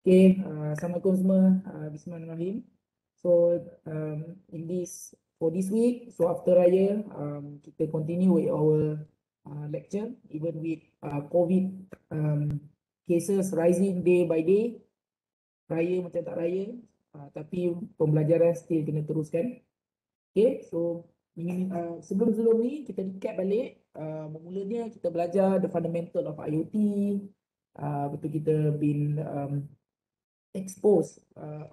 Okay, Assalamualaikum semua. Bismillahirrahmanirrahim. So, for this week, so after Raya, kita continue with our lecture, even with COVID cases rising day by day. Raya macam tak raya, tapi pembelajaran still kena teruskan. Okay, so sebelum ni kita recap balik. Memulanya kita belajar the fundamental of IoT. Betul kita been expose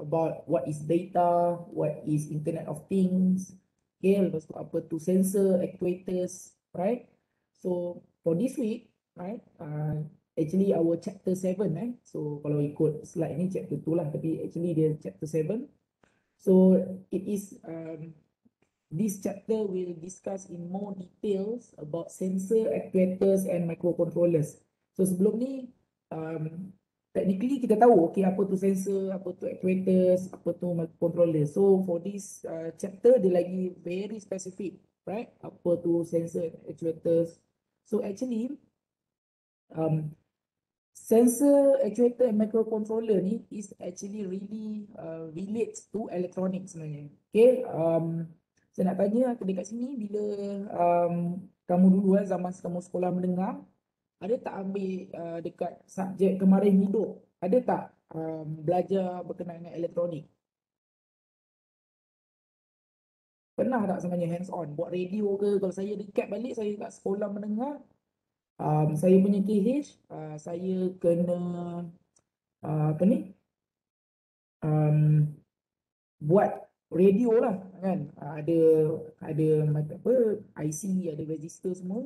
about what is data, what is Internet of Things, okay, lepas tu apa tu sensor, actuators, right? So for this week, right, actually our chapter 7, so kalau ikut slide ni chapter 2 lah, tapi actually dia chapter 7. So it is, this chapter will discuss in more details about sensor, actuators and microcontrollers. So sebelum ni, technically kita tahu okay, apa tu sensor, apa tu actuators, apa tu microcontroller. So for this chapter dia lagi very specific, right? Apa tu sensor, actuators. So actually sensor, actuator and microcontroller ni is actually really relates to electronics sebenarnya. Okay, saya nak tanya dekat sini bila kamu dulu zaman kamu sekolah menengah, ada tak ambil dekat subjek kemarin hidup? Ada tak belajar berkenaan dengan elektronik? Pernah tak sebenarnya hands on? Buat radio ke? Kalau saya recap balik, saya kat sekolah menengah, saya punya KH, saya kena apa ni? Buat radio lah kan. Ada apa IC, ada register semua.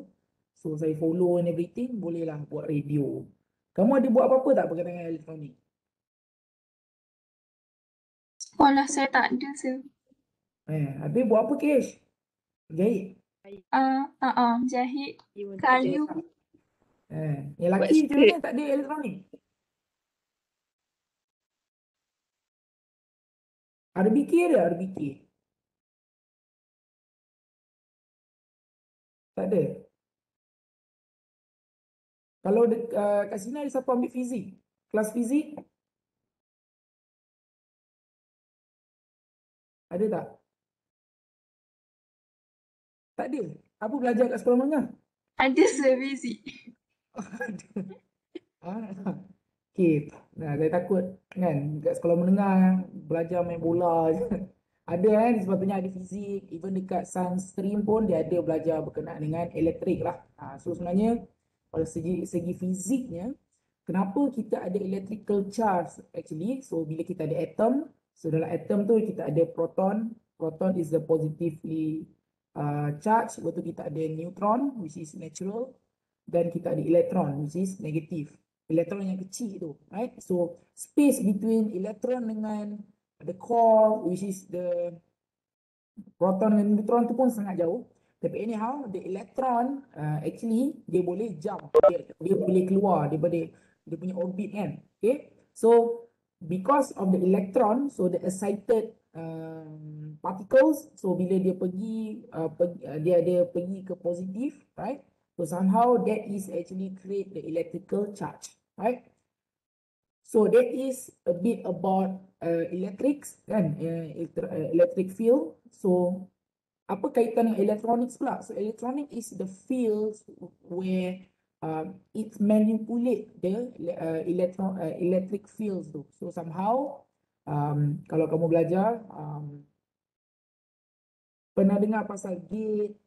So saya follow and everything, bolehlah buat radio. Kamu ada buat apa-apa tak berkenaan dengan elektronik? Sekolah saya tak ada, sir. Habis buat apa Kesh? Jahit? Jahit kayu. Yang lelaki macam mana tak ada elektronik? RBK ada RBK? Tak ada. Kalau kat sini ada siapa ambil fizik? Kelas fizik? Ada tak? Tak ada. Apa belajar kat sekolah menengah? Ada, sir, fizik. Okay, saya takut kan kat sekolah menengah belajar main bola je. Ada sepatutnya ada fizik, even dekat science stream pun dia ada belajar berkenaan dengan elektrik lah. So sebenarnya pada segi fiziknya, kenapa kita ada electrical charge actually? So bila kita ada atom, so dalam atom tu kita ada proton. Proton is the positively charge. Lepas tu kita ada neutron which is natural, dan kita ada elektron which is negative. Elektron yang kecil tu, right? So space between elektron dengan the core which is the proton dan neutron tu pun sangat jauh. Tapi anyhow, the electron actually dia boleh jump, dia boleh keluar daripada dia punya orbit kan. Okay, so because of the electron, so the excited particles, so bila dia dia ada pergi ke positif, right? So somehow that is actually create the electrical charge, right? So that is a bit about electrics kan, electric field. So apa kaitan dengan electronics pula? So electronic is the fields where it manipulate the electric fields tu. So somehow kalau kamu belajar pernah dengar pasal gate,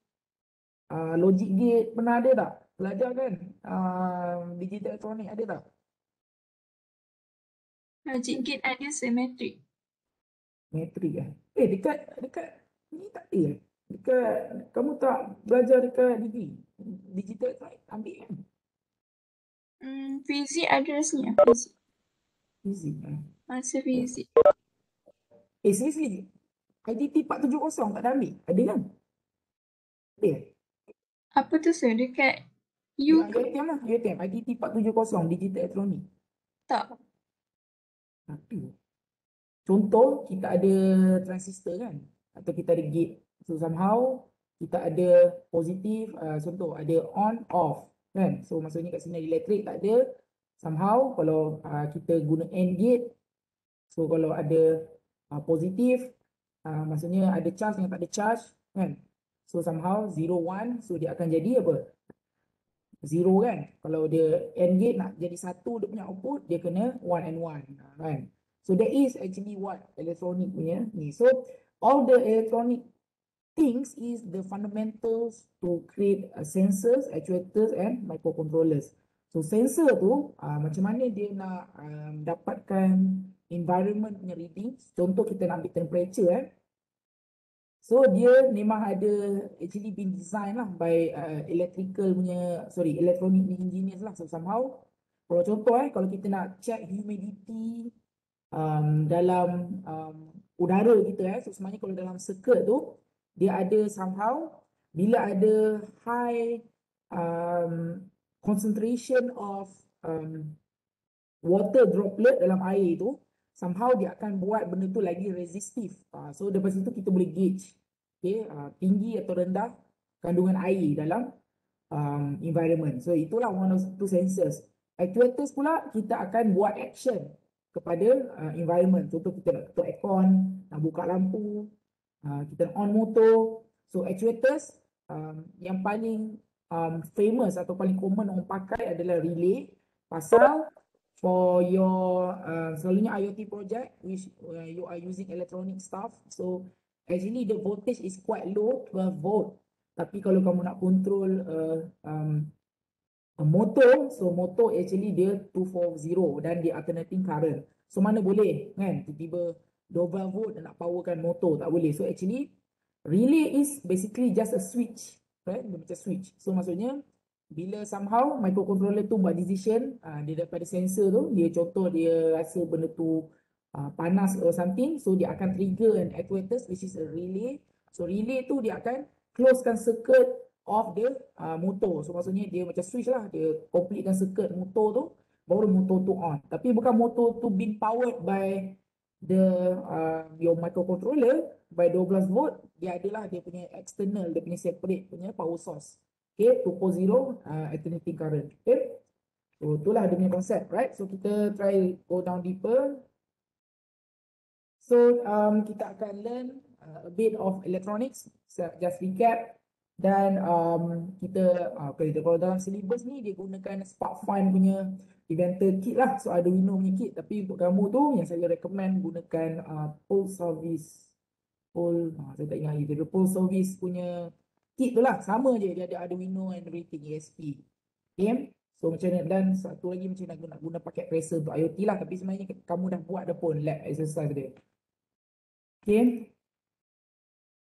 logic gate, pernah ada tak? Belajar kan? Digital electronic ada tak? Logic gate ada, sir, metrik. Metrik dekat ni tak ada dekat kamu tak belajar dekat digital electronic ambil kan? Fizik ada rasanya, fizik. Fizik Masa fizik. seriously IDT 470 tak ada ambil? Ada kan? Ada. Apa tu, sir? Dekat U ke? UiTM lah, UiTM IDT 470 digital electronic. Tak. Tapi contoh kita ada transistor kan, atau kita ada gate. So somehow kita ada positif, contoh ada on off kan. So maksudnya kat sini ada elektrik tak ada, somehow kalau kita guna AND gate, so kalau ada positif, maksudnya ada charge yang tak ada charge kan, so somehow 0 1, so dia akan jadi apa, 0 kan. Kalau dia AND gate nak jadi satu dia punya output, dia kena 1 and 1 kan. So that is actually what electronic punya ni. So all the electronic things is the fundamentals to create sensors, actuators and microcontrollers. So sensor tu macam mana dia nak dapatkan environment punya readings. Contoh kita nak ambil temperature So dia memang ada actually been designed lah by electronic engineers lah. So somehow kalau contoh kalau kita nak check humidity dalam udara kita so sebenarnya kalau dalam circuit tu dia ada somehow bila ada high concentration of water droplet dalam air tu somehow dia akan buat benda tu lagi resistive. So daripada situ kita boleh gauge tinggi atau rendah kandungan air dalam environment. So itulah one of two sensors. Actuators pula kita akan buat action kepada environment. Contoh kita nak tutup aircon, nak buka lampu, kita on motor. So actuators yang paling famous atau paling common orang pakai adalah relay. Pasal for your selalunya IoT project which you are using electronic stuff, so actually the voltage is quite low, 12 volt. Tapi kalau kamu nak control motor, so motor actually dia 240 dan dia alternating current. So mana boleh kan tiba-tiba 12 volt dan nak powerkan motor, tak boleh. So actually relay is basically just a switch, right? Dia macam switch. So maksudnya bila somehow microcontroller tu buat decision, dia daripada sensor tu, dia contoh dia rasa benda tu panas or something, so dia akan trigger an actuators which is a relay. So relay tu dia akan closekan circuit of the motor. So maksudnya dia macam switch lah, dia completekan circuit motor tu, baru motor tu on. Tapi bukan motor tu being powered by your microcontroller by 12 volt, dia adalah dia punya external, dia punya separate punya power source. Okay, 240 alternating current. Okay, so itulah dia punya konsep, right? So kita try go down deeper. So kita akan learn a bit of electronics, just recap. Dan kita kalau dalam syllabus ni dia gunakan SparkFun punya inventor kit lah, so Arduino punya kit. Tapi untuk kamu tu yang saya recommend gunakan Pulse Service punya kit tu lah, sama je, dia ada Arduino and everything, ESP. Okay, so macam ni. Dan satu lagi macam nak guna paket tracer untuk IoT lah, tapi sebenarnya kamu dah buat dah pun lab exercise dia. Okay,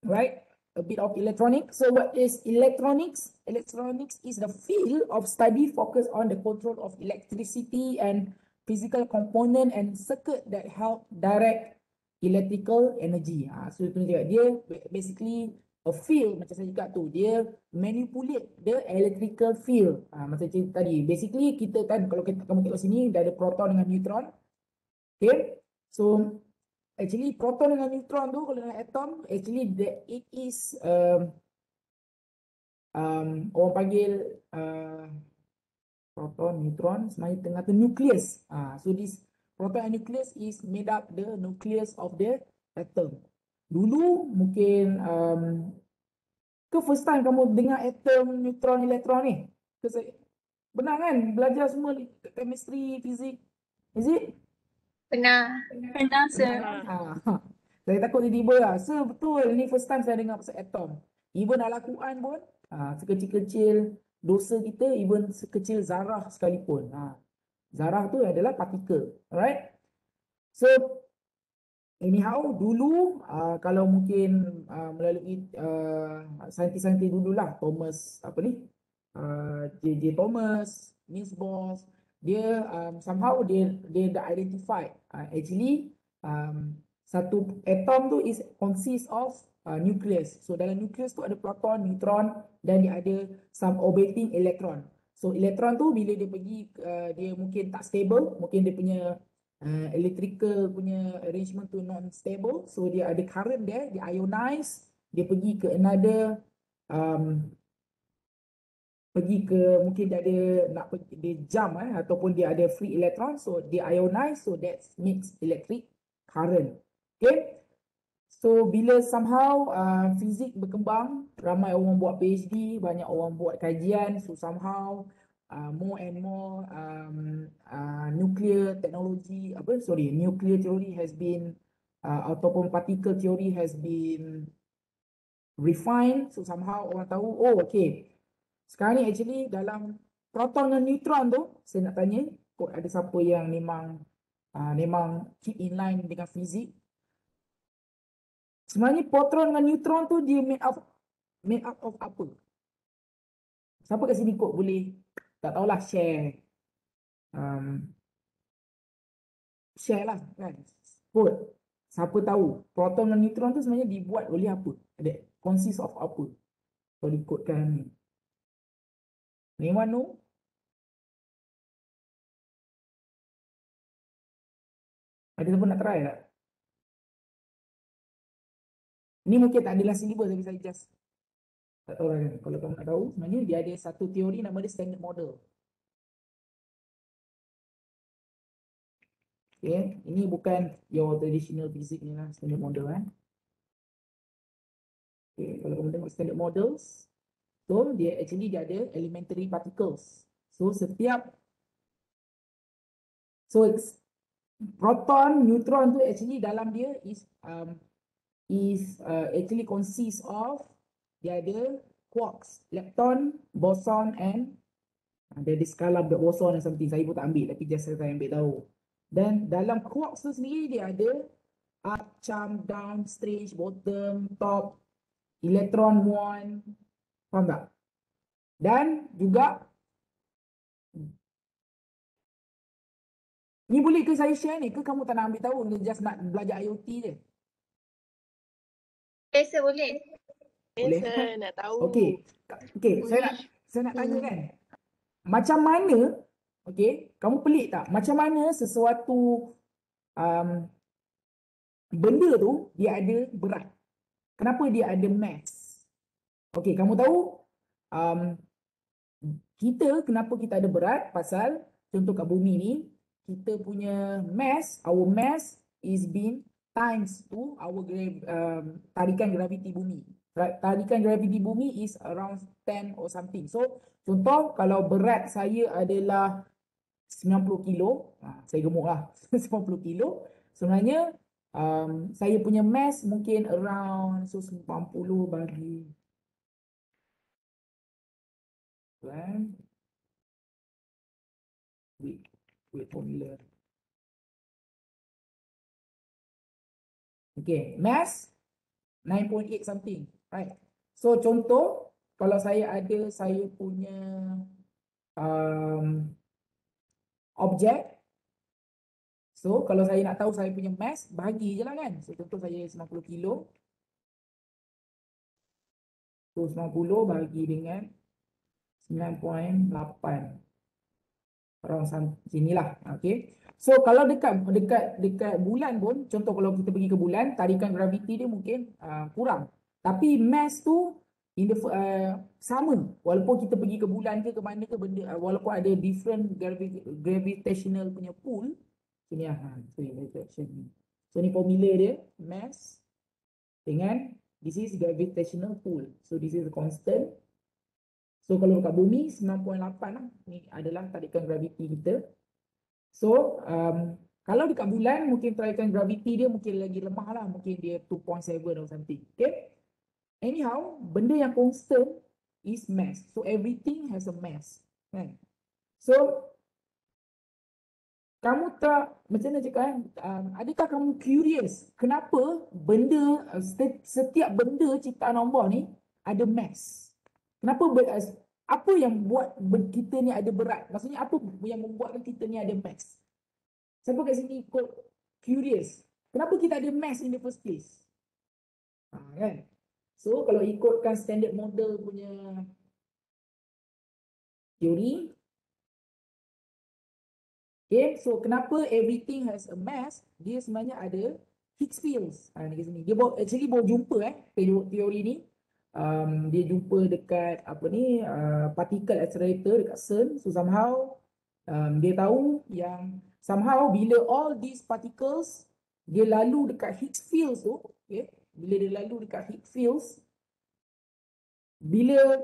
right, a bit of electronics. So what is electronics? Electronics is the field of study focused on the control of electricity and physical component and circuit that help direct electrical energy. So itu dia basically a field, macam saya cakap tu, dia manipulate the electrical field. Macam cerita tadi, basically kita kan kalau kamu tengok sini dah ada proton dengan neutron. Okay, so actually proton dengan neutron tu kalau dengan atom, actually it is orang panggil proton, neutron sebenarnya tengah tu nucleus. So this proton and nucleus is made up the nucleus of the atom. Dulu mungkin ke first time kamu dengar atom, neutron, elektron ni? Benar kan? Belajar semua chemistry, fizik. Is it? Pernah, sir. Saya takut tiba-tiba lah. So betul, ni first time saya dengar pasal atom. Even Al-Quran pun, sekecil-kecil dosa kita, even sekecil zarah sekalipun. Zarah tu adalah partikel. Alright? So, anyhow, dulu kalau mungkin melalui saintis-saintis dululah, Thomas, J.J. Thomas, Niels Bohr, dia somehow dia dah identify actually satu atom tu consists of nucleus. So dalam nucleus tu ada proton, neutron dan dia ada some orbiting electron. So elektron tu bila dia pergi dia mungkin tak stable, mungkin dia punya electrical punya arrangement tu non stable, so dia ada current dia ionize, dia pergi ke another pergi ke, mungkin dia ada nak pergi, dia jump ataupun dia ada free electron, so dia ionize, so that makes electric current. Okay, so bila somehow fizik berkembang, ramai orang buat PhD, banyak orang buat kajian, so somehow more and more nuclear technology, nuclear theory has been ataupun particle theory has been refined, so somehow orang tahu, oh okay, sekarang ni actually dalam proton dan neutron tu, saya nak tanya, kok ada siapa yang memang keep in line dengan fizik. Sebenarnya proton dan neutron tu dia made up of apa? Siapa kat sini kok boleh, tak tahulah, share lah kan. Kod, siapa tahu proton dan neutron tu sebenarnya dibuat oleh apa? Ada consist of apa? Kalau dikodkan ni. Anyone know? Ada siapa nak try tak? Ni mungkin tak adalah syllabus tapi saya just tak tahu lah kan. Kalau kamu nak tahu, sebenarnya dia ada satu teori nama dia standard model. Okay, ini bukan your traditional physics ni lah, standard model kan. Okay, kalau kamu tengok standard models, so dia ada elementary particles. So proton, neutron tu actually dalam dia actually consists of, dia ada quarks, lepton, boson and dia ada skala boson dan something, saya pun tak ambil tapi just saya ambil tahu. Dan dalam quarks tu sendiri dia ada up, charm, down, strange, bottom, top, electron, muon, faham tak? Dan juga ni boleh ke saya share ni, ke kamu tak nak ambil tahu, ni just nak belajar IoT je? Biasa boleh. Boleh? Saya nak tahu. Okey. Saya nak tanya kan. Macam mana, okey, kamu pelik tak? Macam mana sesuatu benda tu dia ada berat? Kenapa dia ada mass? Okey, kamu tahu kita kenapa kita ada berat? Pasal contoh kat bumi ni, kita punya mass, our mass is being times to our tarikan graviti bumi. Tarikan graviti bumi is around 10 or something. So, contoh kalau berat saya adalah 90 kilo, saya gemuk lah, 90 kilo, sebenarnya saya punya mass mungkin around 90 bagi wait formula. Okay, mass 9.8 something, right? So contoh kalau saya punya objek, so kalau saya nak tahu saya punya mass, bagi je lah kan. So contoh saya 90 kilo, so 90 bagi dengan 9.8, around sinilah. Okay, so kalau dekat bulan pun, contoh kalau kita pergi ke bulan, tarikan graviti dia mungkin kurang, tapi mass tu sama, walaupun kita pergi ke bulan ke mana ke benda, walaupun ada different gravitational punya pull. Sini lah, so ni formula dia, mass dengan this is gravitational pull, so this is a constant. So kalau kat bumi 9.8 lah, ni adalah tarikan graviti kita. So kalau dekat bulan mungkin tarikan graviti dia mungkin lagi lemah lah, mungkin dia 2.7 or something. Okay, anyhow, benda yang constant is mass, so everything has a mass kan. So kamu tak, macam mana cakap adakah kamu curious kenapa benda setiap benda ciptaan Allah ni ada mass? Kenapa apa yang buat kita ni ada berat? Maksudnya apa yang membuatkan kita ni ada mass? Siapa kat sini ikut curious? Kenapa kita ada mass in the first place? Kan? So kalau ikutkan standard model punya teori, okay, so kenapa everything has a mass? Dia sebenarnya ada Higgs fields. Ni kat sini. Dia actually baru jumpa teori ni. dia jumpa dekat apa ni particle accelerator dekat CERN. So somehow dia tahu yang somehow bila all these particles dia lalu dekat Higgs fields tu, okay? Bila dia lalu dekat Higgs fields, bila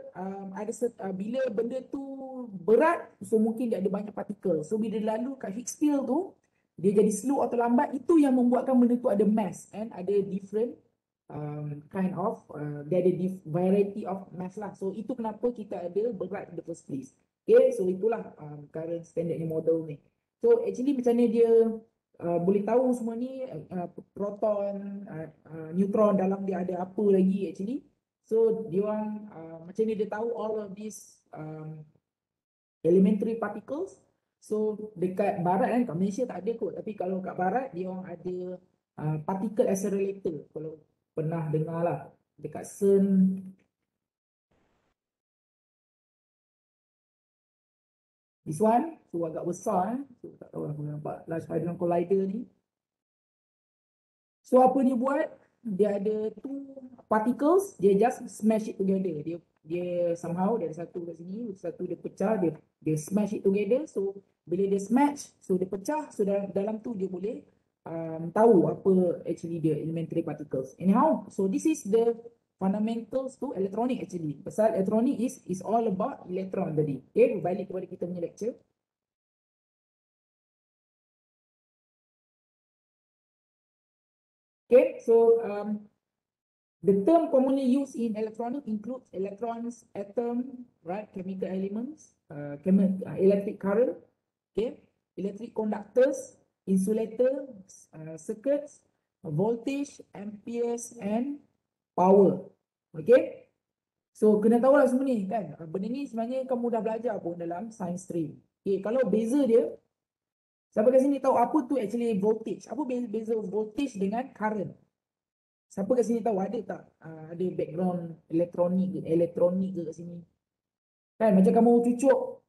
bila benda tu berat, so mungkin dia ada banyak partikel. So bila dia lalu kat Higgs field tu, dia jadi slow atau lambat, itu yang membuatkan benda tu ada mass and ada different kind of dia ada variety of mass lah. So itu kenapa kita ada berat in the first place. Okay, so itulah current standard model ni. So actually macam ni dia boleh tahu semua ni, proton, neutron dalam dia ada apa lagi actually. So dia orang macam ni dia tahu all of these elementary particles. So dekat barat kan, kat Malaysia tak ada kot, tapi kalau kat barat dia orang ada particle accelerator. Kalau pernah dengar lah dekat CERN. This one, so agak besar so tak tahu apa nampak Large Hadron Collider ni. So apa dia buat? Dia ada two particles, dia just smash it together. Dia somehow dia ada satu kat sini, satu dia pecah, dia smash it together. So bila dia smash, so dia pecah, so dalam tu dia boleh tahu apa actually dia elementary particles. Anyhow, so this is the fundamentals to electronic actually. Pasal electronic is all about electron tadi. Okay, balik kepada kita punya lecture. Okay, so the term commonly used in electronics includes electrons, atom, right, chemical elements, electric current, okay, electric conductors, insulators, circuits, voltage, amperes, and power. Okay, so kena tahu lah semua ni kan. Benda ni sebenarnya kamu dah belajar pun dalam science stream. Okay, kalau beza dia, siapa kat sini tahu apa tu actually voltage? Apa beza voltage dengan current? Siapa kat sini tahu, ada tak ada background elektronik ke kat sini? Kan macam kamu cucuk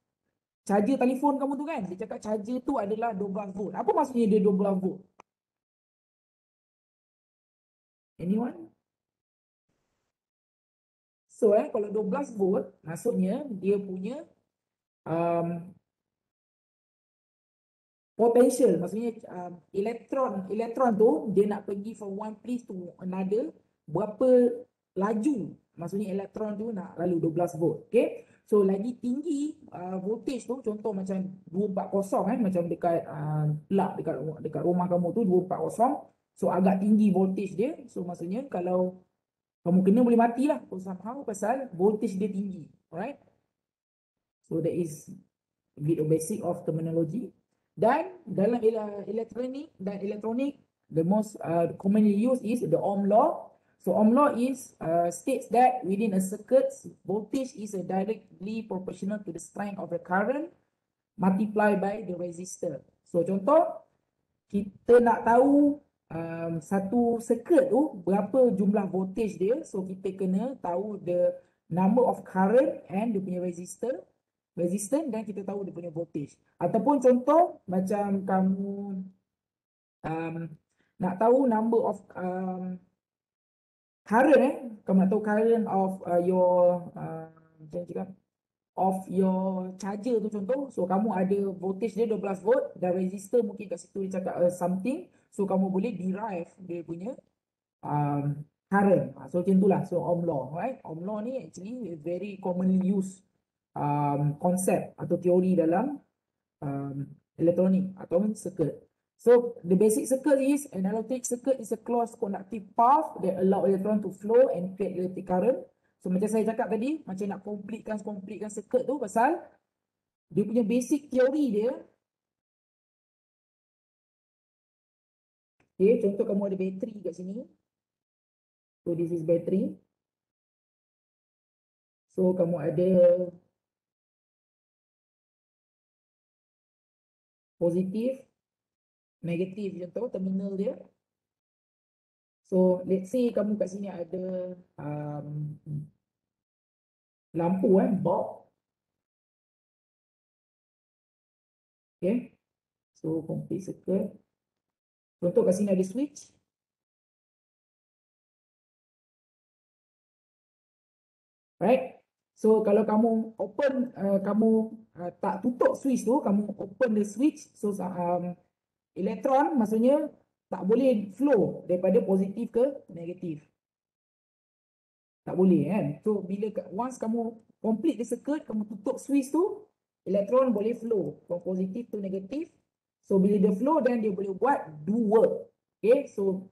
charger telefon kamu tu kan, dia cakap charger tu adalah 12 volt. Apa maksudnya dia 12 volt? Anyone? So kalau 12 volt maksudnya dia punya potential, maksudnya elektron tu dia nak pergi from one place to another, berapa laju, maksudnya elektron tu nak lalu 12 volt. Okay, so lagi tinggi voltage tu, contoh macam 240 kan, macam dekat plug dekat rumah kamu tu 240, so agak tinggi voltage dia. So maksudnya kalau kamu kena boleh matilah somehow pasal voltage dia tinggi. Alright, so that is a bit of basic of terminology. Dan dalam elektronik, the most commonly used is the Ohm law. So Ohm law states that within a circuit, voltage is directly proportional to the strength of the current multiplied by the resistor. So contoh, kita nak tahu satu circuit tu berapa jumlah voltage dia, so kita kena tahu the number of current and dia punya resistance, dan kita tahu dia punya voltage. Ataupun contoh macam kamu nak tahu number of current, kamu nak tahu current of your macam cakap of your charger tu contoh. So kamu ada voltage dia 12 volt dan resistor mungkin kat situ dia cakap something, so kamu boleh derive dia punya current. So macam itulah, so Ohm law, right? Ohm law ni actually very commonly used konsep atau teori dalam elektronik atau circuit. So the basic circuit is an electric circuit is a closed conductive path that allow electron to flow and create electric current. So macam saya cakap tadi, macam nak completekan circuit tu pasal dia punya basic teori dia. Okay, contoh kamu ada bateri kat sini. So this is battery. So kamu ada positif, negatif, contoh terminal dia. So let's say kamu kat sini ada lampu bulb. Okay, so complete circuit. Contoh kat sini ada switch. Right? So kalau kamu open, kamu tak tutup switch tu, kamu open the switch, so elektron maksudnya tak boleh flow daripada positif ke negatif. Tak boleh kan? So bila once kamu complete the circuit, kamu tutup switch tu, elektron boleh flow from positif to negatif. So bila dia flow, then dia boleh buat do work. Okay, so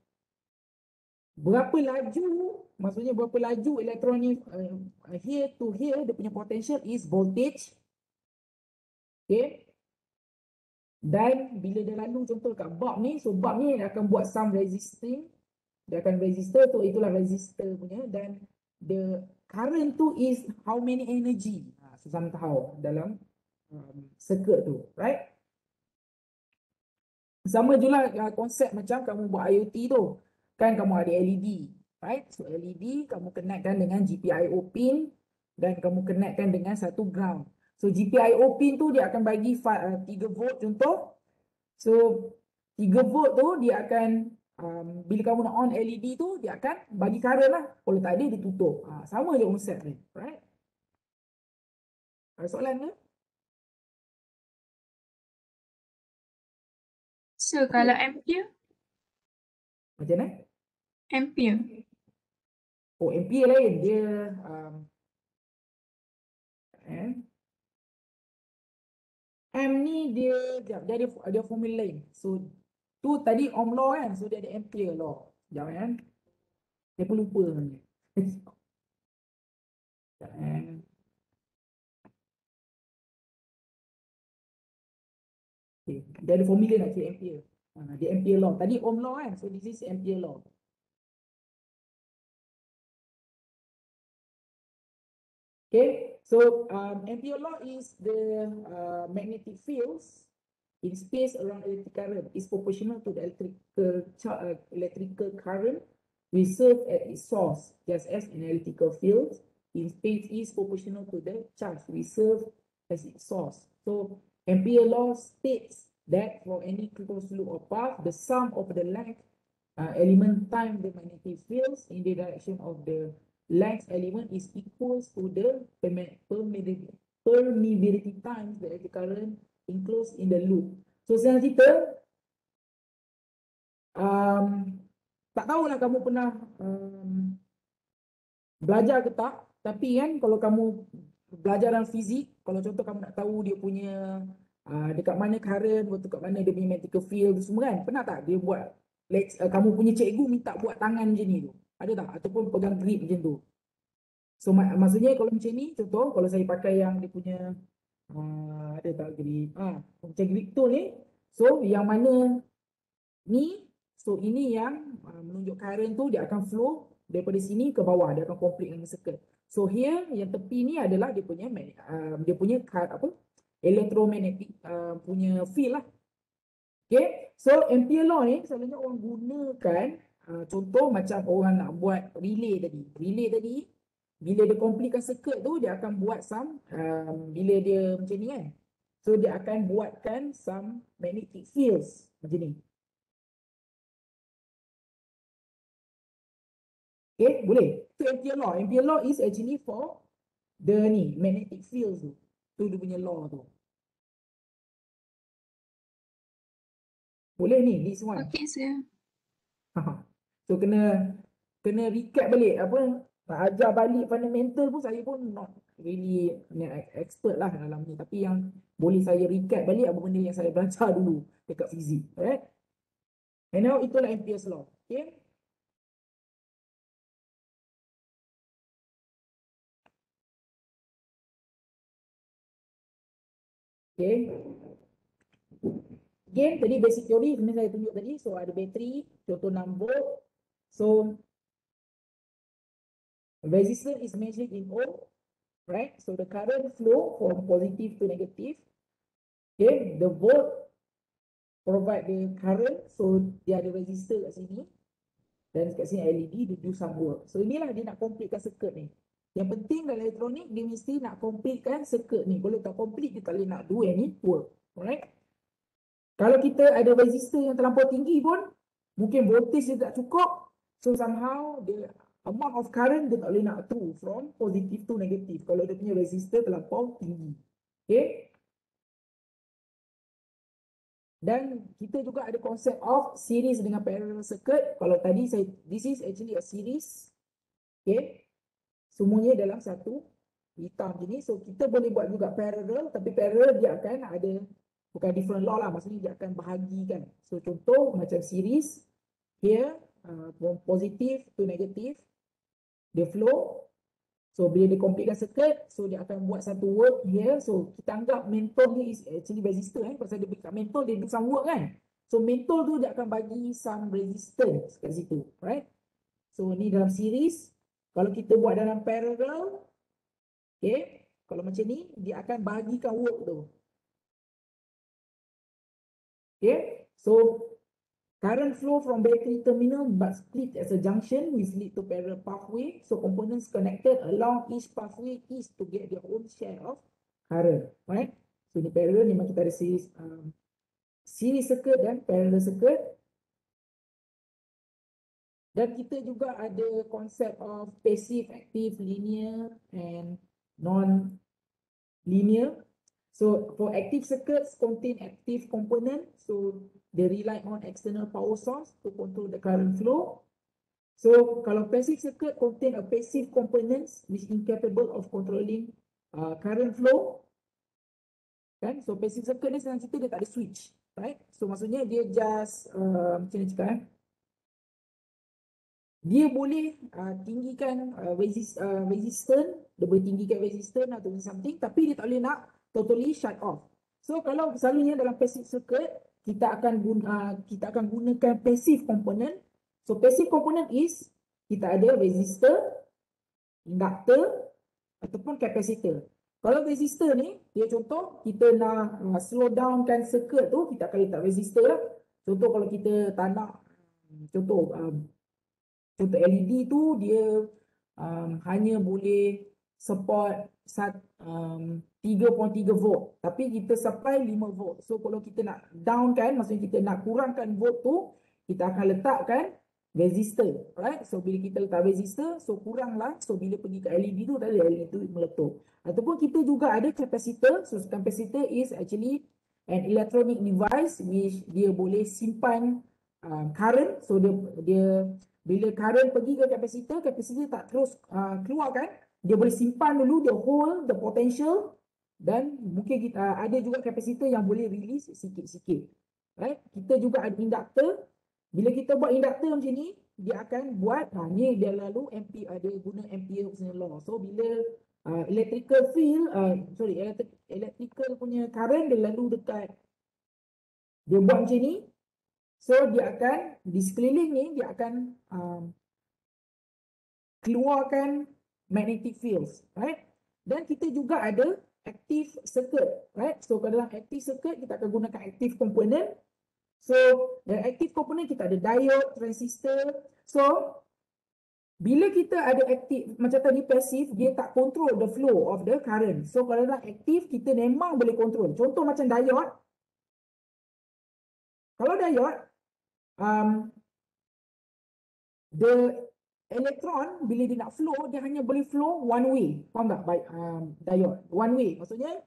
berapa laju, maksudnya berapa laju elektron ni here to here, dia punya potential is voltage. Okay, dan bila dia lalu contoh kat bulb ni, so bulb ni akan buat some resisting, dia akan resistor tu, itulah resistor punya, dan the current tu is how many energy, so somehow dalam circuit tu, right? Sama juga konsep macam kamu buat IoT tu, kan kamu ada LED, right? So LED kamu connectkan dengan GPIO pin dan kamu connectkan dengan satu ground. So GPIO pin tu dia akan bagi 3 volt contoh. So 3 volt tu dia akan bila kamu nak on LED tu dia akan bagi current lah. Kalau tak ada dia tutup. Sama je konsep ni, right? Ada soalan ke? So, kalau ampere? Macam mana? Ampere. Oh, ampere lain. Dia M ni dia ada formula lain. So tu tadi Ohm law kan. So dia ada ampere law. Sekejap kan. Saya pun lupa sebenarnya. Sekejap kan. Okay. Dia ada formula nak kira ampere. Dia ampere law. Tadi Ohm law kan. So this is ampere law. Okay. So ampere law is the magnetic fields in space around electric current is proportional to the electrical current reserved at its source, just as an electrical field in space is proportional to the charge reserved as its source. So Ampere law states that for any closed loop or path, the sum of the length element times the magnetic fields in the direction of the length element is equals to the permeability times the electric current enclosed in the loop. So senang cerita, tak tahulah kamu pernah belajar ke tak, tapi kan kalau kamu belajar dalam fizik, kalau contoh kamu nak tahu dia punya dekat mana current, dekat mana dia punya magnetic field semua kan, pernah tak dia buat kamu punya cikgu minta buat tangan macam ni tu, ada tak? Ataupun pegang grip macam tu. So maksudnya kalau macam ni, contoh kalau saya pakai yang dia punya ada tak grip, macam grip tool ni, so yang mana ni, so ini yang menunjuk current tu dia akan flow daripada sini ke bawah, dia akan complete dengan circle. So here yang tepi ni adalah dia punya apa electromagnetic punya field lah. Okay, so ampere law ni selalunya orang gunakan contoh macam orang nak buat relay tadi bila dia completekan circuit tu dia akan buat some bila dia macam ni kan, so dia akan buatkan some magnetic fields macam ni. Okay, boleh. So Ampere law. Ampere law is actually for the ni magnetic fields tu. Tu dia punya law tu. Boleh ni, this one. Okay, sir. So kena recap balik apa, ajar balik fundamental pun saya pun not really expert lah dalam ni, tapi yang boleh saya recap balik apa benda yang saya belajar dulu dekat fizik, alright? And now itulah Ampere's law. Okay? Okay. Again, tadi basic theory sebenarnya saya tunjuk tadi. So ada bateri, contoh 6 volt. So resistance is measured in ohm, right? So the current flow from positive to negative. Okay, the volt provide the current, so dia ada resistor kat sini. Dan kat sini LED, dia do some work. So inilah dia nak completekan circuit ni. Yang penting dalam elektronik, dia mesti nak completekan circuit ni. Kalau tak complete, dia tak boleh nak do any work. Alright? Kalau kita ada resistor yang terlampau tinggi pun, mungkin voltage dia tak cukup. So somehow, dia amount of current dia tak boleh nak through from positive to negative kalau dia punya resistor terlampau tinggi. Okay. Dan kita juga ada konsep of series dengan parallel circuit. Kalau tadi this is actually a series. Okay. Semuanya dalam satu hitam ini. So kita boleh buat juga parallel, tapi parallel dia akan ada, bukan different law lah, maksudnya dia akan bahagikan. So contoh macam series, here, from positive to negative, dia flow. So bila dia completekan circuit, so dia akan buat satu work here. So kita anggap mentol ni is actually resistor pasal dia kat mentol dia do some work kan. So mentol tu dia akan bagi some resistance kat situ, right? So ni dalam series. Kalau kita buat dalam parallel, okay, kalau macam ni dia akan bagikan work tu. Okay, so current flow from battery terminal but split as a junction which lead to parallel pathway. So components connected along each pathway is to get their own share of current, right? So ni parallel memang kita ada series circuit dan parallel circuit. Dan kita juga ada konsep of passive, active, linear and non-linear. So for active circuits contain active component, so they rely on external power source to control the current flow. So kalau passive circuit contain a passive components which incapable of controlling current flow. Kan? So passive circuit ni senang cerita dia tak ada switch, right? So maksudnya dia just macam mana cakap dia boleh tinggikan resistance, dia boleh tinggikan resistance atau something, tapi dia tak boleh nak totally shut off. So kalau selalunya dalam passive circuit, kita akan gunakan passive component. So passive component is kita ada resistor, inductor ataupun capacitor. Kalau resistor ni, dia contoh kita nak slow down kan circuit tu, kita akan letak resistor lah. Contoh kalau kita tak nak, contoh LED tu dia hanya boleh support 3.3 volt, tapi kita supply 5 volt. So kalau kita nak down kan, maksudnya kita nak kurangkan volt tu, kita akan letakkan resistor, right? So bila kita letak resistor, so kuranglah. So bila pergi ke LED tu, tadi LED tu meletup. Ataupun kita juga ada capacitor. So capacitor is actually an electronic device which dia boleh simpan current. So dia bila current pergi ke capacitor, capacitor tak terus keluar kan, dia boleh simpan dulu, dia hold the potential. Dan mungkin kita ada juga capacitor yang boleh release sikit-sikit, right? Kita juga ada inductor. Bila kita buat inductor macam ni, dia akan buat, ni dia lalu ampere, ada guna ampere punya law. So bila electrical field, electrical punya current dia lalu dekat, dia buat macam ni. So dia akan, di sekeliling ni, dia akan keluarkan magnetic fields, right? Dan kita juga ada active circuit, right? So dalam active circuit, kita akan gunakan active component. So dalam active component, kita ada diode, transistor. So bila kita ada active, macam tadi passive, dia tak control the flow of the current. So kalau dalam active, kita memang boleh control. Contoh macam diode. Kalau diode, the elektron bila dia nak flow, dia hanya boleh flow one way. Faham tak? Diode one way, maksudnya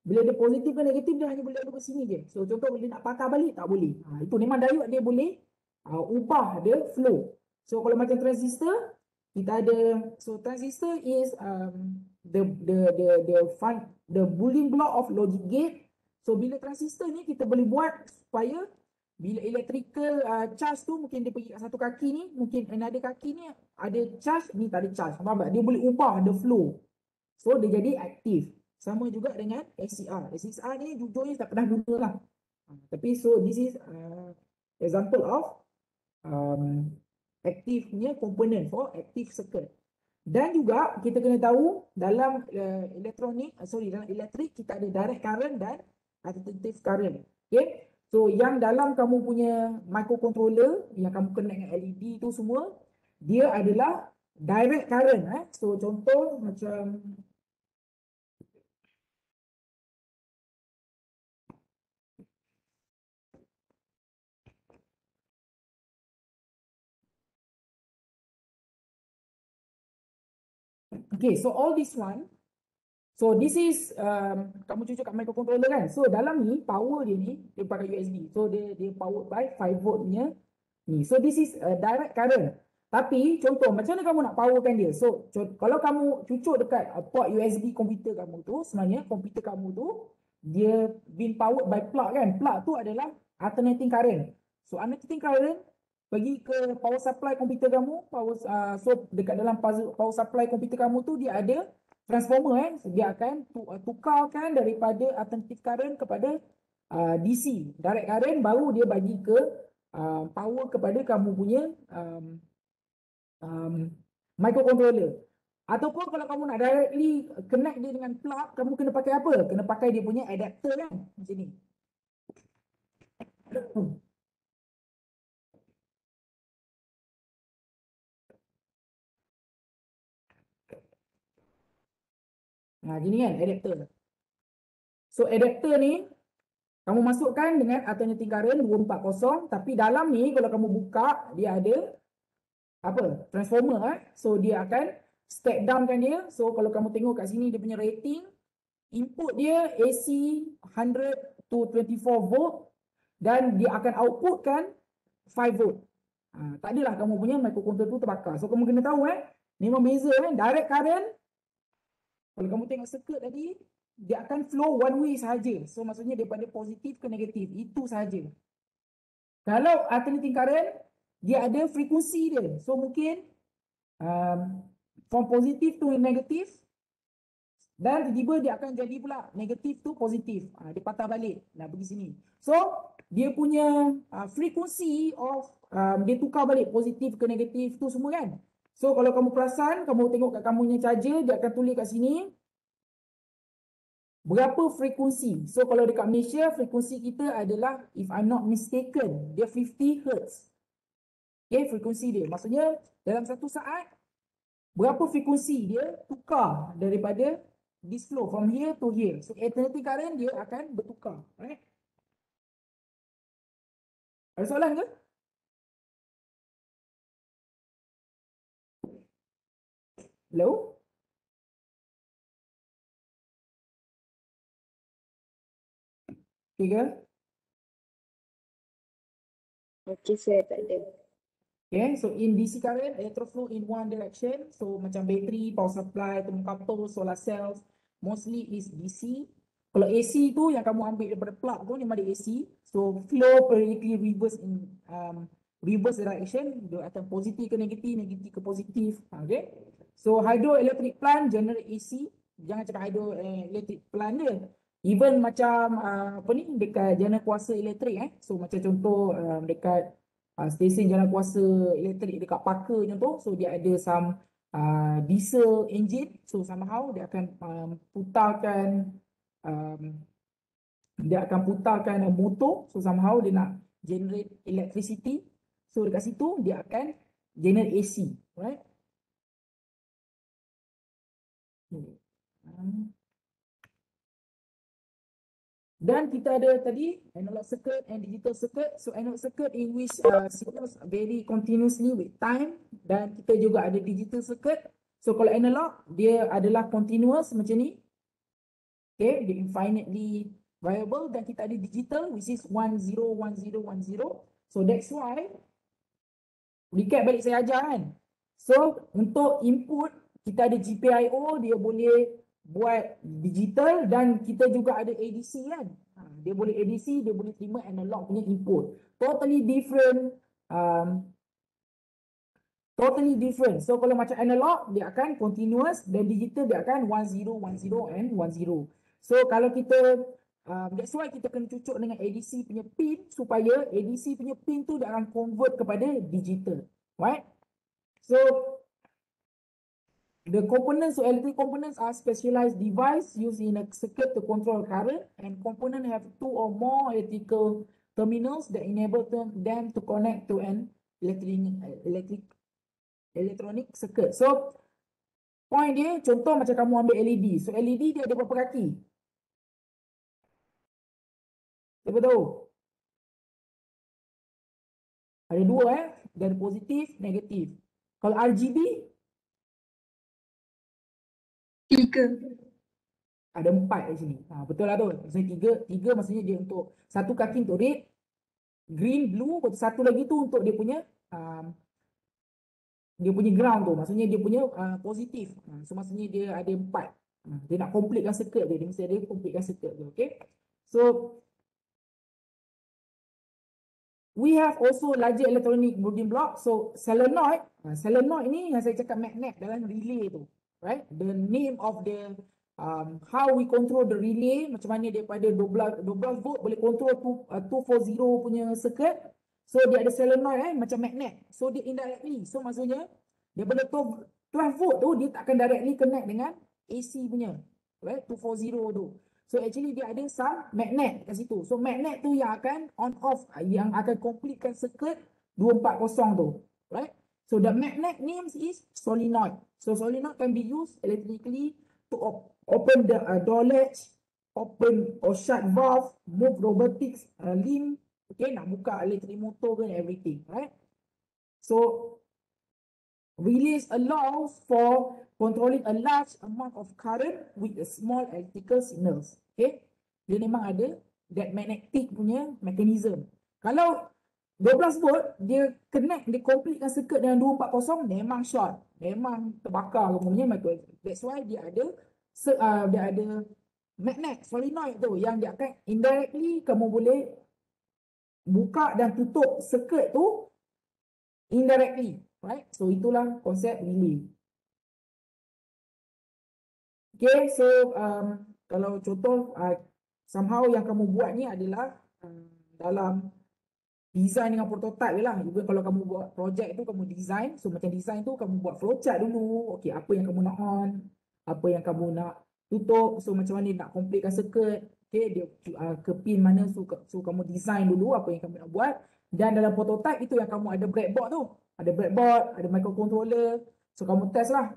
bila dia positif ke negatif, dia hanya boleh lalu ke sini je. So contoh bila nak patah balik, tak boleh. Itu memang diode dia boleh ubah dia flow. So kalau macam transistor, kita ada, so transistor is the building block of logic gate. So bila transistor ni kita boleh buat supaya bila electrical charge tu, mungkin dia pergi kat satu kaki ni, mungkin another kaki ni ada charge, ni tak ada charge. Faham tak? Dia boleh ubah the flow. So dia jadi aktif. Sama juga dengan SCR. SCR ni jujurnya tak pernah guna lah. Tapi so this is example of aktifnya component for active circuit. Dan juga kita kena tahu dalam dalam elektrik kita ada direct current dan alternative current. Okay? So yang dalam kamu punya microcontroller yang kamu connect dengan LED tu semua, dia adalah direct current. So contoh macam Okay, so all this one, so this is kamu cucuk kat microcontroller kan. So dalam ni power dia ni dia pakai USB. So dia powered by 5 volt punya ni. So this is direct current. Tapi contoh macam mana kamu nak powerkan dia? So kalau kamu cucuk dekat port USB komputer kamu tu, sebenarnya komputer kamu tu dia been powered by plug kan. Plug tu adalah alternating current. So alternating current pergi ke power supply komputer kamu, so dekat dalam power supply komputer kamu tu dia ada transformer dia akan tukarkan daripada alternative current kepada DC, direct current, baru dia bagi ke power kepada kamu punya microcontroller. Ataupun kalau kamu nak directly connect dia dengan plug, kamu kena pakai apa? Kena pakai dia punya adapter kan, macam ni. Nah, gini kan adapter. So adapter ni kamu masukkan dengan alternating current 240, tapi dalam ni kalau kamu buka dia ada apa? Transformer So dia akan step down kan dia. So kalau kamu tengok kat sini dia punya rating, input dia AC 100 to 24 volt dan dia akan outputkan 5 volt. Tak adalah kamu punya microcontroller tu terbakar. So kamu kena tahu memang beza direct current. Kalau kamu tengok circuit tadi, dia akan flow one way sahaja. So maksudnya daripada positif ke negatif, itu sahaja. Kalau alternating current, dia ada frekuensi dia. So mungkin from positif to negatif, dan tiba-tiba dia akan jadi pula negatif to positif. Dia patah balik. Nah, pergi sini. So dia punya frekuensi of dia tukar balik positif ke negatif tu semua kan. So kalau kamu perasan, kamu tengok kat kamu punya charger, dia akan tulis kat sini berapa frekuensi. So kalau dekat Malaysia, frekuensi kita adalah, if I'm not mistaken, dia 50 Hz. Okay, frekuensi dia. Maksudnya dalam satu saat, berapa frekuensi dia tukar daripada this flow from here to here. So alternating current dia akan bertukar. Right? Ada soalan ke? Hello? Okay ke? Okay, saya tak ada. Okay, so in DC current, electron flow in one direction. So macam battery, power supply, thermocouple, solar cells, mostly is DC. Kalau AC tu yang kamu ambil daripada plug tu memang dia AC. So flow periodically reverse in reverse direction. Dia akan positif ke negatif, negatif ke positif. Okay. So hydroelectric plant generate AC. Jangan cakap hydroelectric plant dia. Even macam apa ni dekat jana kuasa elektrik So macam contoh dekat stesen jalan kuasa elektrik dekat Parker contoh. So dia ada some diesel engine. So somehow dia akan putarkan motor. So somehow dia nak generate electricity. So dekat situ dia akan generate AC. Right? Dan kita ada tadi analog circuit and digital circuit. So analog circuit in which signals vary continuously with time. Dan kita juga ada digital circuit. So kalau analog, dia adalah continuous macam ni. Okay, dia infinitely variable. Dan kita ada digital which is 10, 10, 10. So that's why, recap balik saya ajar kan. So untuk input, kita ada GPIO, dia boleh buat digital dan kita juga ada ADC kan. Dia boleh ADC, dia boleh terima analog punya input. Totally different. Totally different. So kalau macam analog, dia akan continuous dan digital dia akan 10, 10 and 10. So kalau kita, that's why kita kena cucuk dengan ADC punya pin supaya ADC punya pin tu dia akan convert kepada digital. Right? So the components, so electric components are specialized device used in a circuit to control current, and component have two or more electrical terminals that enable them to connect to an electronic circuit. So point dia, contoh macam kamu ambil LED. So LED dia ada berapa kaki? Siapa tahu? Ada dua Dia ada positif, negatif. Kalau RGB, 3. Ada 4 di sini. Betul lah tu. Maksudnya 3 maksudnya dia untuk satu kaki untuk red, green, blue, satu lagi tu untuk dia punya ground tu. Maksudnya dia punya positif. So maksudnya dia ada 4. Dia nak completekan circuit dia. Dia mesti ada completekan circuit tu. Okay. So we have also larger electronic building block. So solenoid ni yang saya cakap magnet dalam relay tu, right? The name of the how we control the relay, macam mana daripada 12 volt boleh control 240 punya circuit. So dia ada solenoid macam magnet. So dia indirectly. So maksudnya daripada 12 volt tu dia tak akan directly connect dengan AC punya, right? 240 tu. So actually dia ada some magnet kat situ. So magnet tu yang akan on off, yang akan completekan circuit 240 tu, right? So the magnet name is solenoid. So solenoid can be used electrically to open the door latch, open or shut valve, move robotics limb, okay, nak buka electric motor and everything, right? So relays allows for controlling a large amount of current with a small electrical signals. Okay, dia memang ada that magnetic punya mechanism. Kalau 12 volt dia connect, dia completekan circuit dengan 240, memang short, memang terbakar punya. That's why dia ada magnet solenoid tu yang dia akan indirectly kamu boleh buka dan tutup circuit tu indirectly, right? So itulah konsep relay. Okay, so kalau contoh somehow yang kamu buat ni adalah dalam design dengan prototype je lah. Even kalau kamu buat project tu kamu design, so macam design tu kamu buat flowchart dulu. Okay, apa yang kamu nak on, apa yang kamu nak tutup, so macam mana nak completekan circuit, okay, dia ke pin mana, so kamu design dulu apa yang kamu nak buat. Dan dalam prototype itu yang kamu ada breadboard tu, ada breadboard, ada microcontroller, so kamu test lah.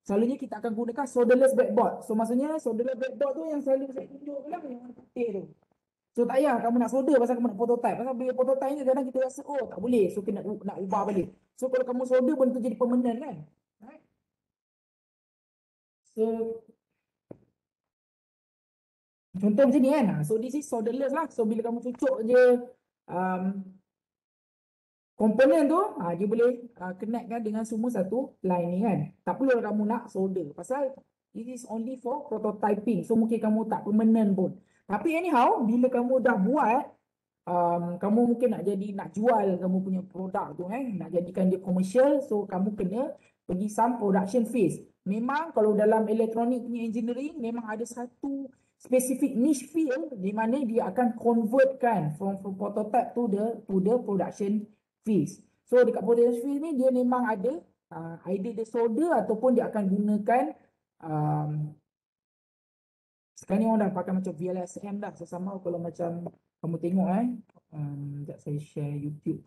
Selalunya kita akan gunakan solderless breadboard. So maksudnya solderless breadboard tu yang selalu saya tunjuk lah, yang warna putih tu. So tak payah kamu nak solder pasal kamu nak prototype. Pasal bila prototype ni kadang kita rasa oh tak boleh, so kena nak ubah balik. So kalau kamu solder benda tu jadi permanent kan. Right? So contoh macam ni kan. So this is solderless lah. So bila kamu cucuk je komponen tu, dia boleh connectkan dengan semua satu line ni kan. Tak perlu kamu nak solder. Pasal it is only for prototyping. So mungkin kamu tak permanent pun. Tapi anyhow, bila kamu dah buat, kamu mungkin nak jual kamu punya produk tu nak jadikan dia commercial, so kamu kena pergi some production phase. Memang kalau dalam elektronik punya engineering memang ada satu specific niche field di mana dia akan convertkan from prototype to the production phase. So dekat production phase ni dia memang ada either dia solder ataupun dia akan gunakan sekarang ni orang dah pakai macam VLSM dah. So sama kalau macam kamu tengok sekejap saya share YouTube.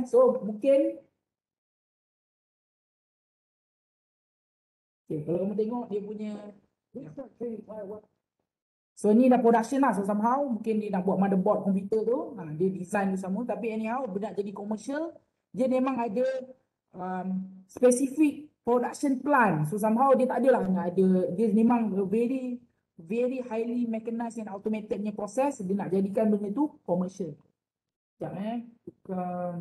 So mungkin kalau kamu tengok dia punya, so ni dah production lah. So somehow mungkin dia nak buat motherboard komputer tu, dia design tu sama. Tapi anyhow nak jadi commercial, dia memang ada specific production plan. So somehow dia tak adalah nak ada, dia memang very highly mechanized and automated punya proses. Dia nak jadikan benda tu commercial. Sekejap tukar.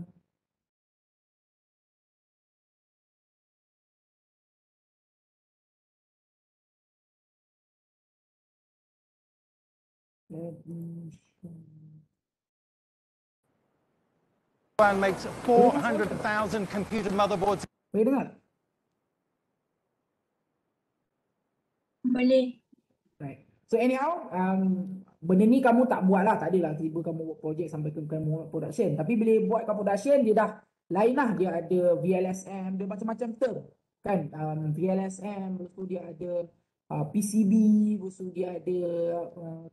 Makes 400,000 computer motherboards. Boleh dengar? Boleh. Right. So anyhow, benda ni kamu tak buat lah, tak adalah tiba kamu buat projek sampai ke kamu production. Tapi bila buatkan production, dia dah lain lah. Dia ada VLSM, dia macam-macam term kan. VLSM, lepas tu dia ada PCB, lepas tu dia ada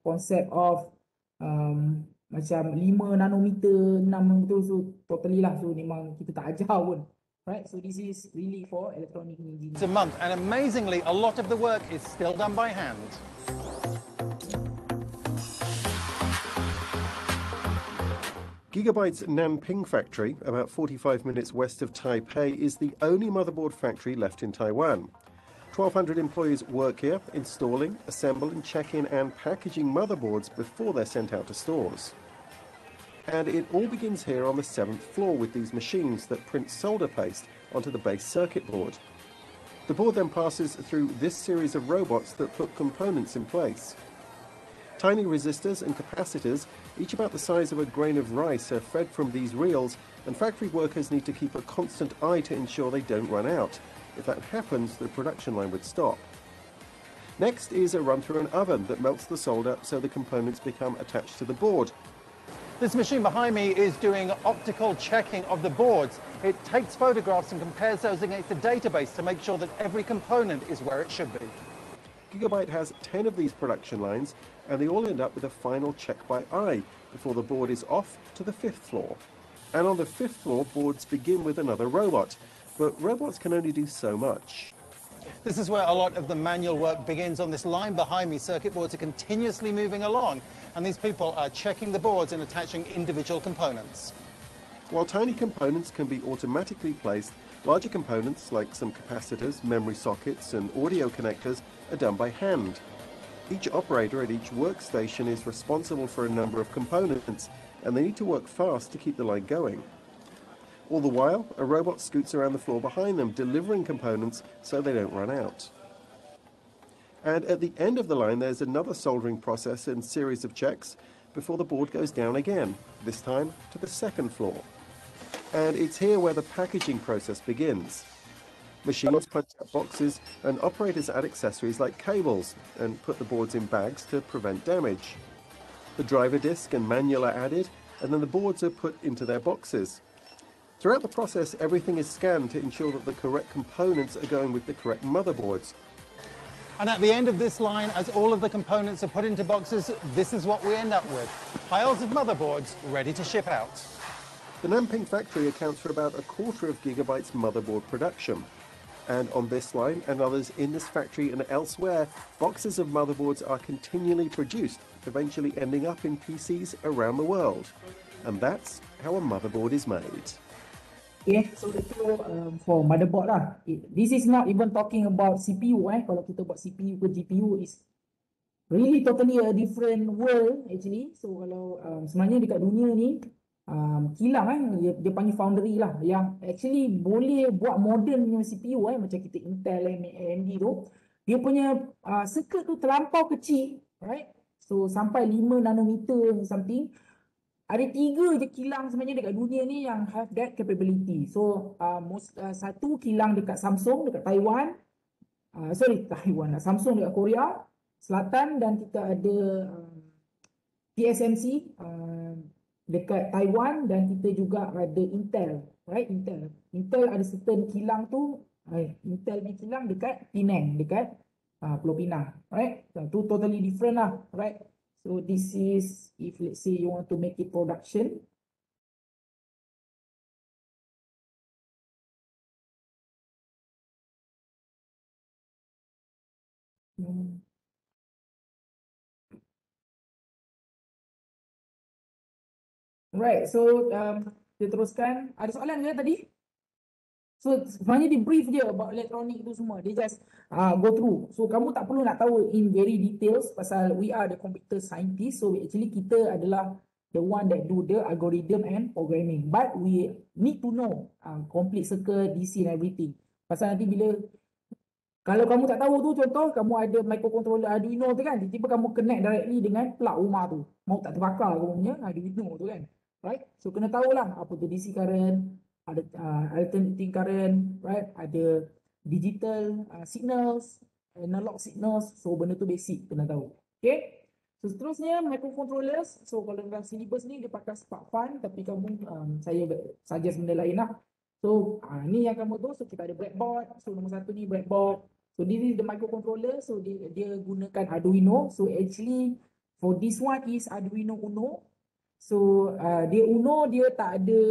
konsep of macam 5 nanometer, 6 nanometer, so totally lah. So memang kita tak ajar pun. Right, so this is really for electronic engineering. A month, and amazingly, a lot of the work is still done by hand. Gigabyte's Nanping factory, about 45 minutes west of Taipei, is the only motherboard factory left in Taiwan. 1,200 employees work here, installing, assembling, checking and packaging motherboards before they're sent out to stores. And it all begins here on the 7th floor with these machines that print solder paste onto the base circuit board. The board then passes through this series of robots that put components in place. Tiny resistors and capacitors, each about the size of a grain of rice, are fed from these reels, and factory workers need to keep a constant eye to ensure they don't run out. If that happens, the production line would stop. Next is a run through an oven that melts the solder so the components become attached to the board. This machine behind me is doing optical checking of the boards. It takes photographs and compares those against a database to make sure that every component is where it should be. Gigabyte has 10 of these production lines, and they all end up with a final check by eye before the board is off to the 5th floor. And on the 5th floor, boards begin with another robot, but robots can only do so much. This is where a lot of the manual work begins. On this line behind me, circuit boards are continuously moving along, and these people are checking the boards and attaching individual components. While tiny components can be automatically placed, larger components like some capacitors, memory sockets and audio connectors are done by hand. Each operator at each workstation is responsible for a number of components, and they need to work fast to keep the line going. All the while, a robot scoots around the floor behind them, delivering components so they don't run out. And at the end of the line, there's another soldering process and series of checks before the board goes down again, this time to the 2nd floor. And it's here where the packaging process begins. Machines punch out boxes and operators add accessories like cables and put the boards in bags to prevent damage. The driver disc and manual are added, and then the boards are put into their boxes. Throughout the process, everything is scanned to ensure that the correct components are going with the correct motherboards. And at the end of this line, as all of the components are put into boxes, this is what we end up with. Piles of motherboards ready to ship out. The Nanping factory accounts for about 1/4 of Gigabyte's motherboard production. And on this line and others in this factory and elsewhere, boxes of motherboards are continually produced, eventually ending up in PCs around the world. And that's how a motherboard is made. Okay, so itu for motherboard lah. This is not even talking about CPU Kalau kita buat CPU ke GPU is really totally a different world actually. So kalau sebenarnya dekat dunia ni kilang dia panggil foundry lah yang actually boleh buat modern punya CPU macam kita Intel, AMD tu, dia punya circuit tu terlampau kecil, right? So sampai 5 nanometer something. Ada 3 je kilang sebenarnya dekat dunia ni yang have that capability. So satu kilang dekat Samsung dekat Taiwan, Samsung dekat Korea Selatan, dan kita ada TSMC dekat Taiwan, dan kita juga ada Intel, right? Intel ada certain kilang tu, Intel ni kilang dekat Penang, dekat Pulau Pinang, right? So tu totally different lah, right? So this is if let's say you want to make it production. Right, so kita teruskan. Ada soalan ke tadi? So sebenarnya di brief je about elektronik tu semua. Dia just go through. So kamu tak perlu nak tahu in very details pasal we are the computer scientist. So actually kita adalah the one that do the algorithm and programming. But we need to know complete circuit, DC and everything. Pasal nanti bila kalau kamu tak tahu tu, contoh kamu ada microcontroller Arduino tu kan, tiba-tiba kamu connect directly dengan plug rumah tu. Mau tak terbakar kamu punya Arduino tu kan. Right? So kena tahulah apa tu DC current, ada alternating current, right? Ada digital signals, analog signals. So benda tu basic kena tahu. Okay? So seterusnya microcontrollers. So kalau dalam syllabus ni dia pakai SparkFun, tapi kamu saya suggest benda lain lah. So ni yang kamu tahu. So kita ada breadboard. So nombor 1 ni breadboard. So this is the microcontroller. So dia gunakan Arduino. So actually for this one is Arduino Uno. So dia Uno dia tak ada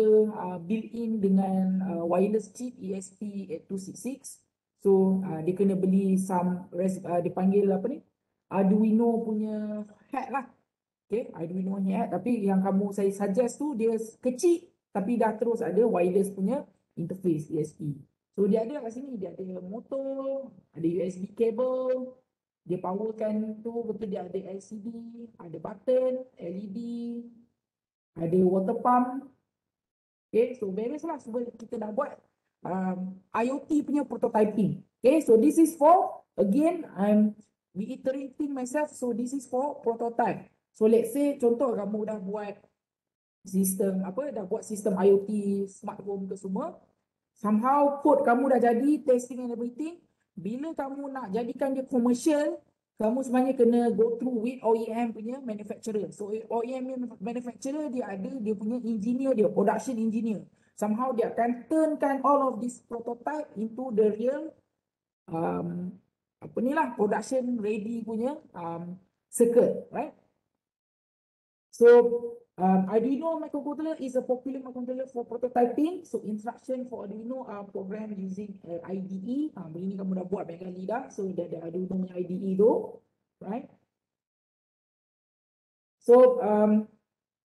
built-in dengan wireless chip ESP8266. So dia kena beli some dia panggil apa ni, Arduino punya head lah. Okay, Arduino ni tapi yang saya suggest tu dia kecil tapi dah terus ada wireless punya interface ESP. So dia ada kat sini, dia ada motor, ada USB cable, dia powerkan tu betul, dia ada LCD, ada button, LED, ada water pump. Okay, so beres lah sebab kita nak buat IoT punya prototyping. Okay, so this is for, again, I'm reiterating myself, so this is for prototype. So let's say contoh kamu dah buat sistem IoT smart home ke semua, somehow code kamu dah jadi, testing and everything, bila kamu nak jadikan dia commercial, kamu sebenarnya kena go through with OEM punya manufacturer. So OEM manufacturer dia ada dia punya engineer dia, production engineer. Somehow dia akan turnkan all of this prototype into the real production ready punya circuit, right? So Arduino microcontroller is a popular microcontroller for prototyping. So instruction for Arduino are programmed using IDE. Ini kamu dah buat banyak kali dah. So dia ada Arduino punya IDE tu, right? So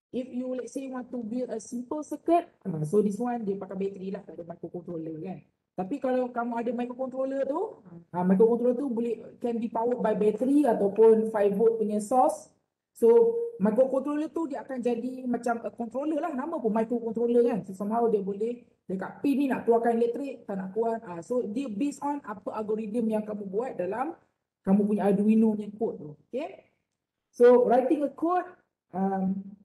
if you let's say want to build a simple circuit, so this one dia pakai bateri lah, tak ada microcontroller kan. Tapi kalau kamu ada microcontroller tu boleh can be powered by battery ataupun 5 volt punya source. So microcontroller tu dia akan jadi macam a controller lah, nama pun microcontroller kan. So somehow dia boleh dekat pin ni nak keluarkan elektrik, tak nak keluar. So dia based on apa algorithm yang kamu buat dalam kamu punya Arduino punya code tu. Okay. So writing a code,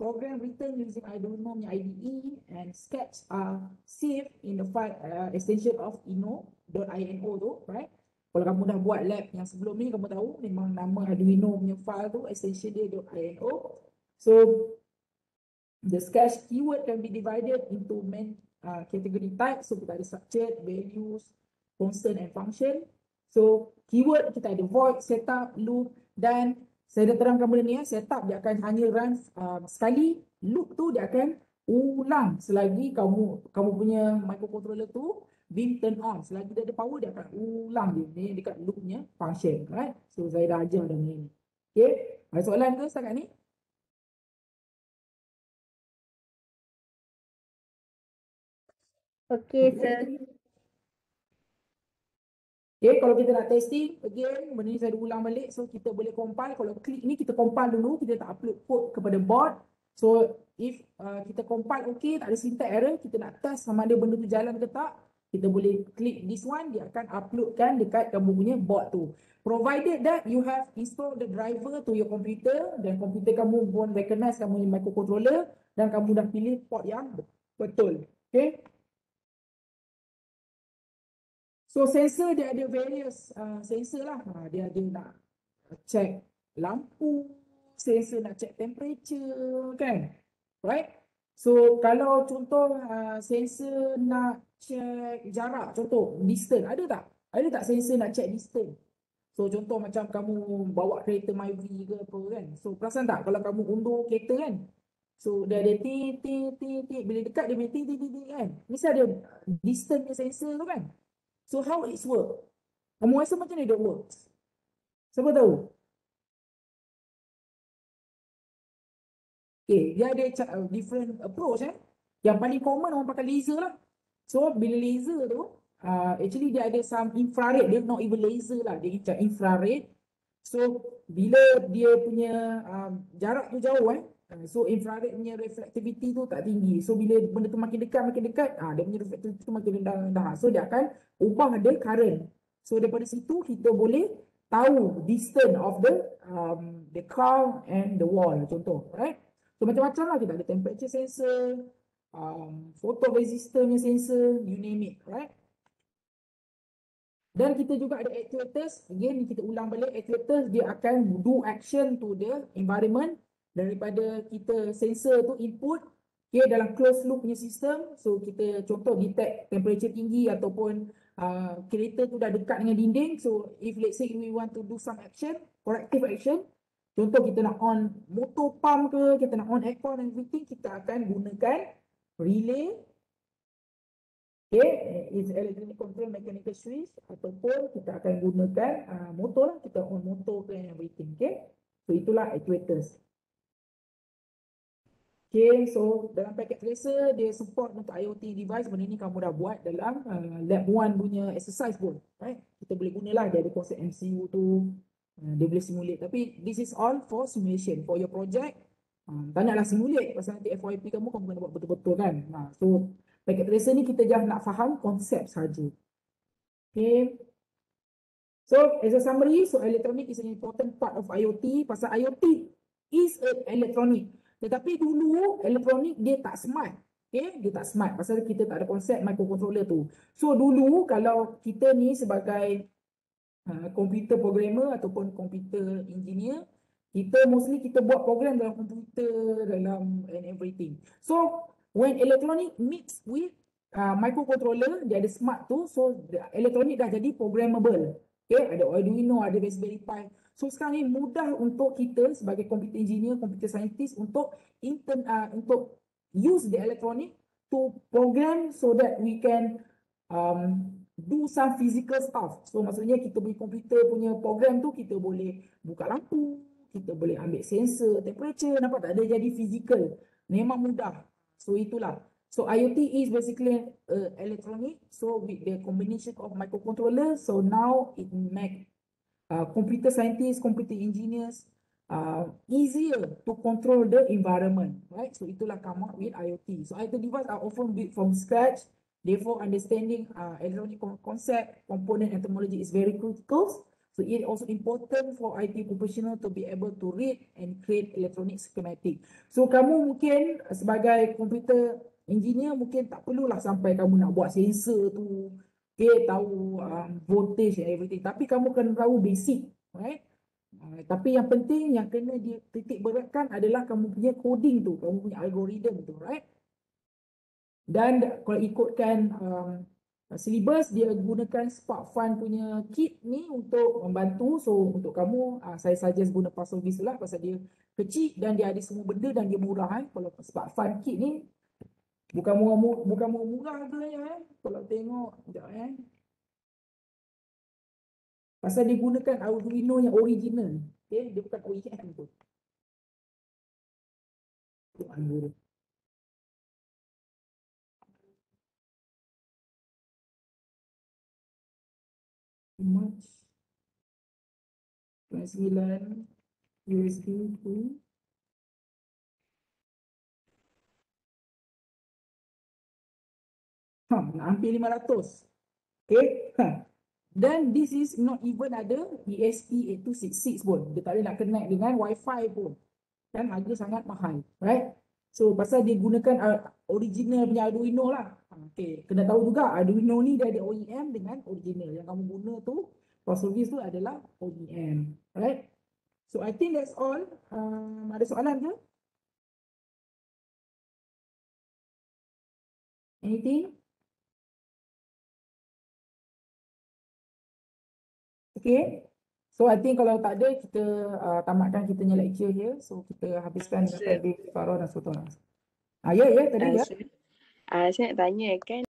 program written using Arduino punya IDE and sketch are saved in the file extension of ino.ino tu, right? Kalau kamu dah buat lab yang sebelum ni, kamu tahu memang nama Arduino punya file tu extension dia .ino. So the sketch keyword can be divided into main category type. So kita ada structured, values, constant and function. So keyword kita ada void, setup, loop, dan saya dah terangkan benda ni setup dia akan hanya run sekali, loop tu dia akan ulang selagi kamu punya microcontroller tu being turn on, selagi dia ada power dia akan ulang dia dekat loopnya function, right? So saya dah ajar dah ni. Okay, ada soalan ke setakat ni? Okay, sir. Okay, kalau kita nak testing, again, benda ni saya ulang balik. So, kita boleh compile. Kalau klik ni, kita compile dulu. Kita tak upload code kepada board. So, if kita compile okay, tak ada syntax error, kita nak test sama ada benda tu jalan ke tak, kita boleh klik this one, dia akan uploadkan dekat kamu punya board tu. Provided that you have installed the driver to your computer, dan komputer kamu pun recognize kamu ni microcontroller, dan kamu dah pilih port yang betul. Okay. So sensor dia ada various sensor lah. Dia ada nak check lampu, sensor nak check temperature kan. Right? So kalau contoh sensor nak check jarak, contoh distance, ada tak? Ada tak sensor nak check distance? So contoh macam kamu bawa kereta Myvi ke apa kan. So perasan tak kalau kamu undur kereta kan? So dia ada ti bila dekat dia punya ti kan. Mesti ada distance sensor tu kan. So how it work? Kamu rasa macam mana dia works? Siapa tahu? Okay, dia ada different approach Yang paling common orang pakai laser lah. So bila laser tu, actually dia ada some infrared, dia not even laser lah, dia macam infrared. So bila dia punya jarak tu jauh so infrared punya reflectivity tu tak tinggi. So bila benda tu makin dekat dia punya reflectivity tu makin rendah. So dia akan ubah dia current. So daripada situ kita boleh tahu distance of the car and the wall contoh, right? So macam-macam lah, kita ada temperature sensor, photoresistor punya sensor, you name it, right? Dan kita juga ada actuators. Again, kita ulang balik, actuators dia akan do action to the environment daripada kita sensor tu input, okay, dalam closed loop punya sistem. So kita contoh detect temperature tinggi ataupun kereta tu dah dekat dengan dinding. So if let's say we want to do some action, corrective action, contoh kita nak on motor pump ke, kita nak on aircon and everything, kita akan gunakan relay. Okay, is electronic control mechanical switch ataupun kita akan gunakan motor lah, kita on motor ke and everything. Okay, so itulah actuators. Okay, so dalam packet tracer dia support untuk IoT device. Benda ni kamu dah buat dalam lab 1 punya exercise pun, right? Kita boleh gunalah, dia ada konsep MCU tu, dia boleh simulate. Tapi this is all for simulation. For your project, tak naklah simulate pasal nanti FYP kamu kena buat betul-betul kan. So packet tracer ni kita just nak faham konsep saja. Okay. So as a summary, so electronic is an important part of IoT. Pasal IoT is an electronic. Tetapi dulu elektronik dia tak smart. Okay? Dia tak smart pasal kita tak ada konsep microcontroller tu. So dulu kalau kita ni sebagai komputer programmer ataupun komputer engineer, kita mostly kita buat program dalam komputer, dalam and everything. So when electronic mix with microcontroller, dia ada smart tu, so elektronik dah jadi programmable. Okay? Ada Arduino, ada Raspberry Pi. So sekarang ni mudah untuk kita sebagai computer engineer, computer scientist untuk use the electronic to program so that we can do some physical stuff. So maksudnya kita punya komputer punya program tu kita boleh buka lampu, kita boleh ambil sensor, temperature, nampak tak? Dia jadi physical. Memang mudah. So itulah. So IoT is basically electronic. So with the combination of microcontroller, so now it make computer scientists, computer engineers easier to control the environment, right? So itulah come up with IoT. So IoT devices are often built from scratch. Therefore, understanding electronic concept, component, and technology is very critical. So it is also important for IT professional to be able to read and create electronic schematic. So kamu mungkin sebagai computer engineer mungkin tak perlulah sampai kamu nak buat sensor tu, okay, tahu voltage and everything. Tapi kamu kena tahu basic, right? Tapi yang penting yang kena titik beratkan adalah kamu punya coding tu, kamu punya algorithm tu, right? Dan kalau ikutkan syllabus, dia gunakan SparkFun punya kit ni untuk membantu. So untuk kamu, saya suggest guna Puzzleviz lah pasal dia kecil dan dia ada semua benda dan dia murah. Kalau SparkFun kit ni bukan murah harganya. Kalau tengok, sekejap pasal dia gunakan Arduino yang original. Okay? Dia bukan OEM pun. Much 9 USB tu. Hampir 500. Okay. Dan this is not even ada ESP8266 pun. Dia tak boleh nak connect dengan Wi-Fi pun. Kan harga sangat mahal. Right? So pasal dia gunakan original punya Arduino lah. Okay. Kena tahu juga Arduino ni dia ada OEM dengan original. Yang kamu guna tu, Puzzleviz tu adalah OEM. Right? So I think that's all. Ada soalan ke? Anything? Okay. So I think kalau tak ada, kita tamatkan kita punya lecture here. So kita habiskan dengan Farah dan Sultan. Ya, tadi ya. Saya nak tanya kan